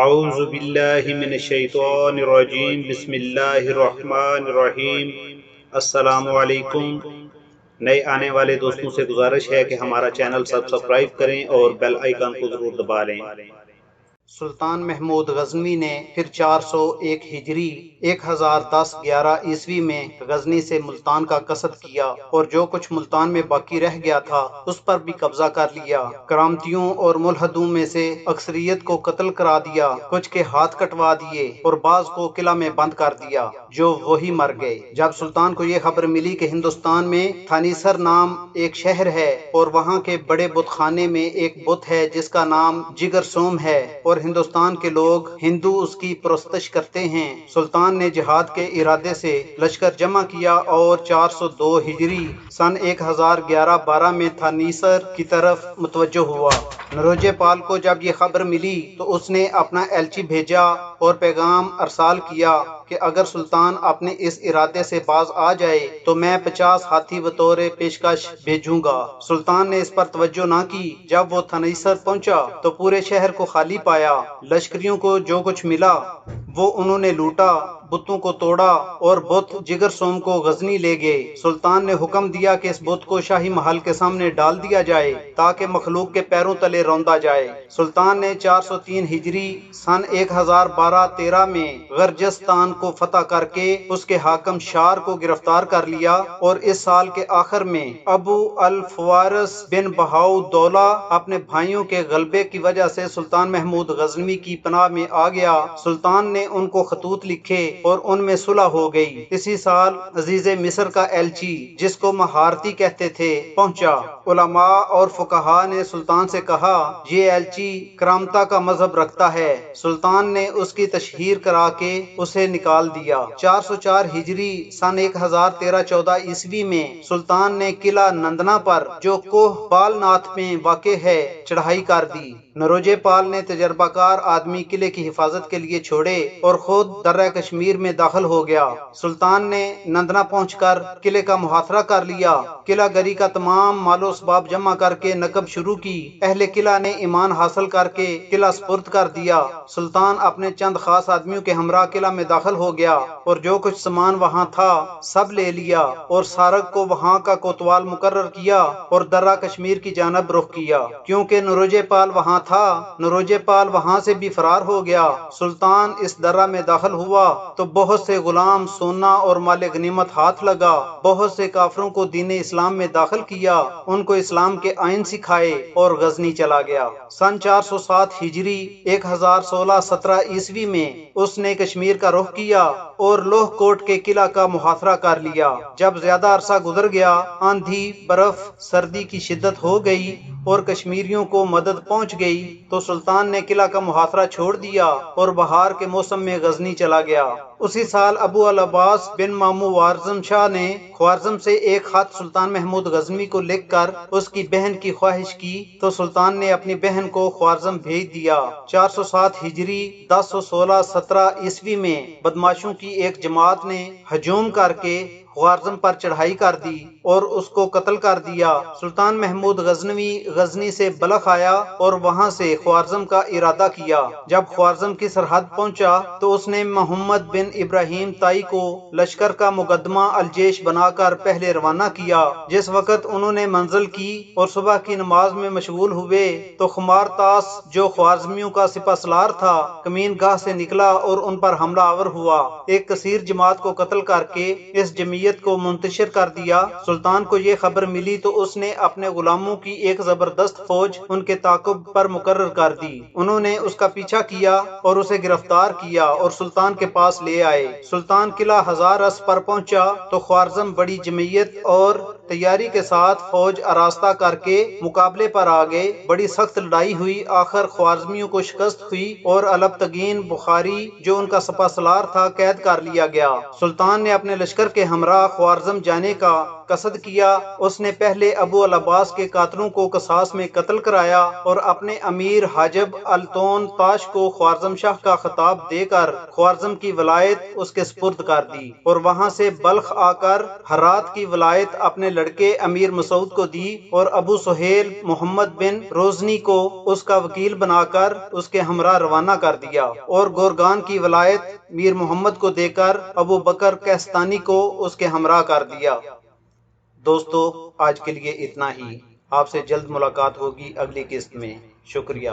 اعوذ باللہ من الشیطان الرجیم بسم اللہ الرحمن الرحیم۔ السلام علیکم۔ نئے آنے والے دوستوں سے گزارش ہے کہ ہمارا چینل سبسکرائب کریں اور بیل آئیکن کو ضرور دبا لیں۔ سلطان محمود غزنوی نے پھر 401 ہجری 1010 11 عیسوی میں غزنی سے ملتان کا قصد کیا اور جو کچھ ملتان میں باقی رہ گیا تھا اس پر بھی قبضہ کر لیا۔ کرامتیوں اور ملحدوں میں سے اکثریت کو قتل کرا دیا، کچھ کے ہاتھ کٹوا دیے اور بعض کو قلعہ میں بند کر دیا جو وہی مر گئے۔ جب سلطان کو یہ خبر ملی کہ ہندوستان میں تھانیسر نام ایک شہر ہے اور وہاں کے بڑے بت خانے میں ایک بت ہے جس کا نام جگر سوم ہے اور ہندوستان کے لوگ ہندو اس کی پرستش کرتے ہیں، سلطان نے جہاد کے ارادے سے لشکر جمع کیا اور 402 ہجری سن 1011-12 میں تھانیسر کی طرف متوجہ ہوا۔ نروجے پال کو جب یہ خبر ملی تو اس نے اپنا ایلچی بھیجا اور پیغام ارسال کیا کہ اگر سلطان اپنے اس ارادے سے باز آ جائے تو میں 50 ہاتھی بطور پیشکش بھیجوں گا۔ سلطان نے اس پر توجہ نہ کی۔ جب وہ تھانیسر پہنچا تو پورے شہر کو خالی پایا، لشکریوں کو جو کچھ ملا وہ انہوں نے لوٹا، بتوں کو توڑا اور بت جگر سوم کو غزنی لے گئے۔ سلطان نے حکم دیا کہ اس بت کو شاہی محل کے سامنے ڈال دیا جائے تاکہ مخلوق کے پیروں تلے روندا جائے۔ سلطان نے 403 ہجری سن 1012-13 میں غرجستان کو فتح کر کے اس کے حاکم شار کو گرفتار کر لیا اور اس سال کے آخر میں ابو الفوارس بن بہاؤ دولہ اپنے بھائیوں کے غلبے کی وجہ سے سلطان محمود غزنوی کی پناہ میں آ گیا۔ سلطان نے ان کو خطوط لکھے اور ان میں صلح ہو گئی۔ اسی سال عزیز مصر کا ایلچی جس کو مہارتی کہتے تھے پہنچا۔ علماء اور فقہاء نے سلطان سے کہا یہ ایلچی کرامتا کا مذہب رکھتا ہے۔ سلطان نے اس کی تشہیر کرا کے اسے نکال دیا۔ 404 ہجری سن 1013-14 عیسوی میں سلطان نے قلعہ نندنا پر جو کوہ بال ناتھ میں واقع ہے چڑھائی کر دی۔ نروجے پال نے تجربہ کار آدمی قلعے کی حفاظت کے لیے چھوڑے اور خود درہ کشمیر میں داخل ہو گیا۔ سلطان نے نندنا پہنچ کر قلعے کا محاصرہ کر لیا۔ قلعہ گری کا تمام مال و اسباب جمع کر کے نقب شروع کی۔ اہل قلعہ نے ایمان حاصل کر کے قلعہ سپرد کر دیا۔ سلطان اپنے چند خاص آدمیوں کے ہمراہ قلعہ میں داخل ہو گیا اور جو کچھ سامان وہاں تھا سب لے لیا اور سارگ کو وہاں کا کوتوال مقرر کیا اور درہ کشمیر کی جانب رخ کیا۔ کیونکہ نروجے پال وہاں تھا، نروجے پال وہاں سے بھی فرار ہو گیا۔ سلطان اس درہ میں داخل ہوا تو بہت سے غلام، سونا اور مال غنیمت ہاتھ لگا۔ بہت سے کافروں کو دین اسلام میں داخل کیا، ان کو اسلام کے آئین سکھائے اور غزنی چلا گیا۔ سن 407 ہجری 1016-17 عیسوی میں اس نے کشمیر کا رخ کیا اور لوہ کوٹ کے قلعہ کا محاصرہ کر لیا۔ جب زیادہ عرصہ گزر گیا، آندھی، برف، سردی کی شدت ہو گئی اور کشمیریوں کو مدد پہنچ گئی تو سلطان نے قلعہ کا محاصرہ چھوڑ دیا اور بہار کے موسم میں غزنی چلا گیا۔ اسی سال ابو العباس بن مامو وارزم شاہ نے خوارزم سے ایک خط سلطان محمود غزنوی کو لکھ کر اس کی بہن کی خواہش کی تو سلطان نے اپنی بہن کو خوارزم بھیج دیا۔ 407 ہجری 1016-17 عیسوی میں بدماشوں کی ایک جماعت نے ہجوم کر کے خوارزم پر چڑھائی کر دی اور اس کو قتل کر دیا۔ سلطان محمود غزنوی غزنی سے بلخ آیا اور وہاں سے خوارزم کا ارادہ کیا۔ جب خوارزم کی سرحد پہنچا تو اس نے محمد بن ابراہیم تائی کو لشکر کا مقدمہ الجیش بنا کر پہلے روانہ کیا۔ جس وقت انہوں نے منزل کی اور صبح کی نماز میں مشغول ہوئے تو خمار تاس جو خوارزمیوں کا سپہ سالار تھا کمین گاہ سے نکلا اور ان پر حملہ آور ہوا۔ ایک کثیر جماعت کو قتل کر کے اس جمعیت کو منتشر کر دیا۔ سلطان کو یہ خبر ملی تو اس نے اپنے غلاموں کی ایک زبردست فوج ان کے تعاقب پر مقرر کر دی۔ انہوں نے اس کا پیچھا کیا اور اسے گرفتار کیا اور سلطان کے پاس لے آئے۔ سلطان قلعہ ہزارس پر پہنچا تو خوارزم بڑی جمعیت اور تیاری کے ساتھ فوج آراستہ کر کے مقابلے پر آ گئے۔ بڑی سخت لڑائی ہوئی، آخر خوارزمیوں کو شکست ہوئی اور البتگین بخاری جو ان کا سپہ سالار تھا قید کر لیا گیا۔ سلطان نے اپنے لشکر کے ہمراہ خوارزم جانے کا قصد کیا۔ اس نے پہلے ابو العباس کے قاتلوں کو قصاص میں قتل کرایا اور اپنے امیر حاجب التون تاش کو خوارزم شاہ کا خطاب دے کر خوارزم کی ولایت اس کے سپرد کر دی اور وہاں سے بلخ آ کر ہرات کی ولایت اپنے لڑکے امیر مسعود کو دی اور ابو سہیل محمد بن روزنی کو اس کا وکیل بنا کر اس کے ہمراہ روانہ کر دیا اور گورگان کی ولایت میر محمد کو دے کر ابو بکر کیستانی کو اس کے ہمراہ کر دیا۔ دوستو آج کے لیے اتنا ہی، آپ سے جلد ملاقات ہوگی اگلی قسط میں، شکریہ۔